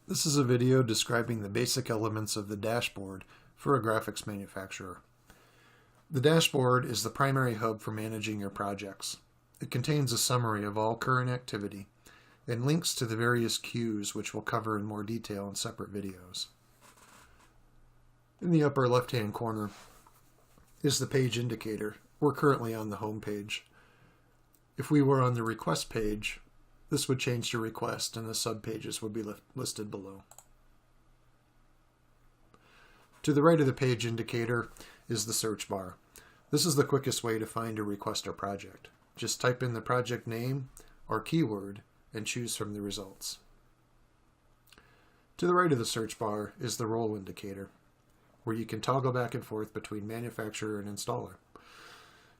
This is a video describing the basic elements of the dashboard for a graphics manufacturer. The dashboard is the primary hub for managing your projects. It contains a summary of all current activity and links to the various queues, which we'll cover in more detail in separate videos. In the upper left-hand corner is the page indicator. We're currently on the home page. If we were on the request page, this would change to request and the subpages would be listed below. To the right of the page indicator is the search bar. This is the quickest way to find a request or project. Just type in the project name or keyword and choose from the results. To the right of the search bar is the role indicator, where you can toggle back and forth between manufacturer and installer.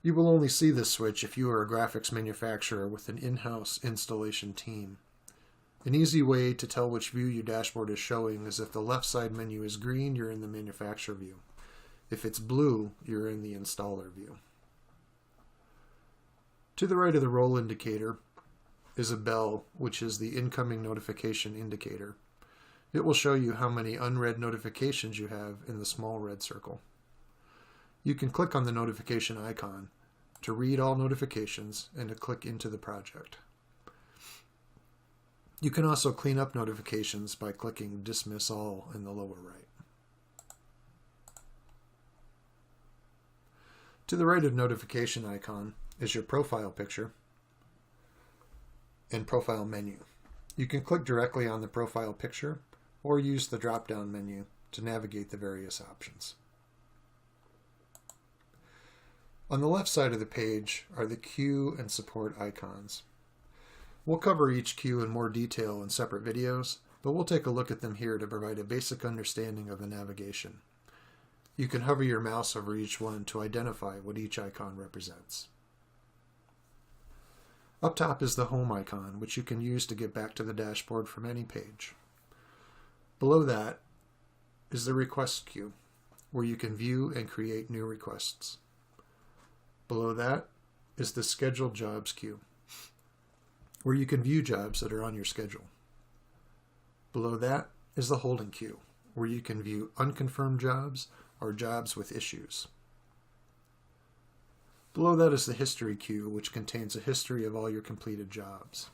You will only see this switch if you are a graphics manufacturer with an in-house installation team. An easy way to tell which view your dashboard is showing is if the left side menu is green, you're in the manufacturer view. If it's blue, you're in the installer view. To the right of the role indicator is a bell, which is the incoming notification indicator. It will show you how many unread notifications you have in the small red circle. You can click on the notification icon to read all notifications and to click into the project. You can also clean up notifications by clicking Dismiss All in the lower right. To the right of notification icon is your profile picture and profile menu. You can click directly on the profile picture or use the drop-down menu to navigate the various options. On the left side of the page are the queue and support icons. We'll cover each queue in more detail in separate videos, but we'll take a look at them here to provide a basic understanding of the navigation. You can hover your mouse over each one to identify what each icon represents. Up top is the home icon, which you can use to get back to the dashboard from any page. Below that is the request queue, where you can view and create new requests. Below that is the scheduled jobs queue, where you can view jobs that are on your schedule. Below that is the holding queue, where you can view unconfirmed jobs or jobs with issues. Below that is the history queue, which contains a history of all your completed jobs.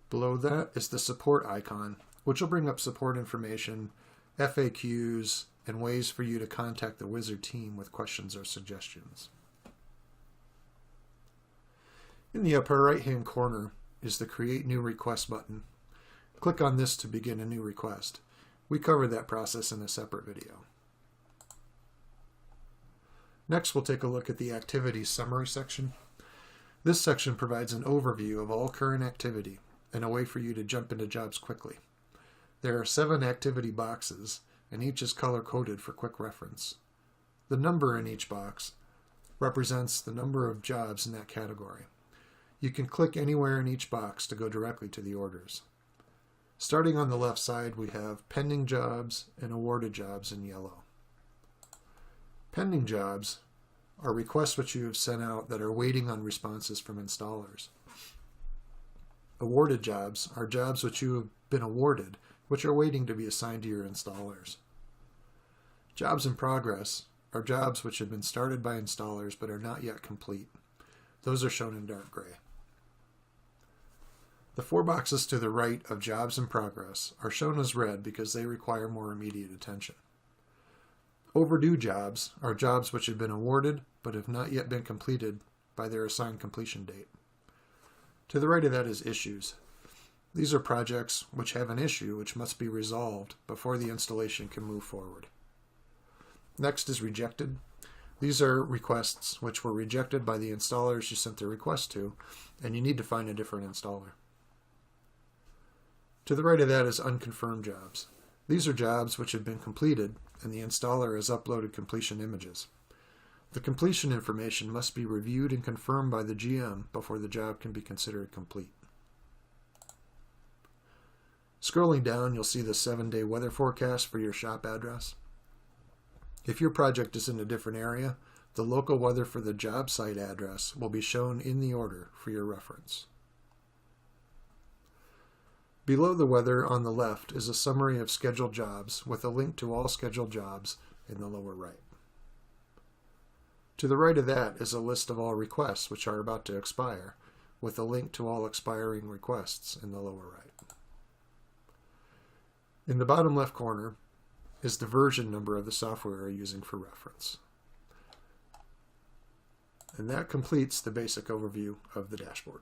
Below that is the support icon, which will bring up support information, FAQs, and ways for you to contact the Wizard team with questions or suggestions. In the upper right-hand corner is the Create New Request button. Click on this to begin a new request. We cover that process in a separate video. Next, we'll take a look at the Activities Summary section. This section provides an overview of all current activity and a way for you to jump into jobs quickly. There are 7 activity boxes, and each is color-coded for quick reference. The number in each box represents the number of jobs in that category. You can click anywhere in each box to go directly to the orders. Starting on the left side, we have pending jobs and awarded jobs in yellow. Pending jobs are requests which you have sent out that are waiting on responses from installers. Awarded jobs are jobs which you have been awarded, which are waiting to be assigned to your installers. Jobs in progress are jobs which have been started by installers but are not yet complete. Those are shown in dark gray. The 4 boxes to the right of jobs in progress are shown as red because they require more immediate attention. Overdue jobs are jobs which have been awarded but have not yet been completed by their assigned completion date. To the right of that is issues. These are projects which have an issue which must be resolved before the installation can move forward. Next is rejected. These are requests which were rejected by the installers you sent the request to, and you need to find a different installer. To the right of that is unconfirmed jobs. These are jobs which have been completed and the installer has uploaded completion images. The completion information must be reviewed and confirmed by the GM before the job can be considered complete. Scrolling down, you'll see the 7-day weather forecast for your shop address. If your project is in a different area, the local weather for the job site address will be shown in the order for your reference. Below the weather on the left is a summary of scheduled jobs with a link to all scheduled jobs in the lower right. To the right of that is a list of all requests which are about to expire, with a link to all expiring requests in the lower right. In the bottom left corner is the version number of the software we're using for reference. And that completes the basic overview of the dashboard.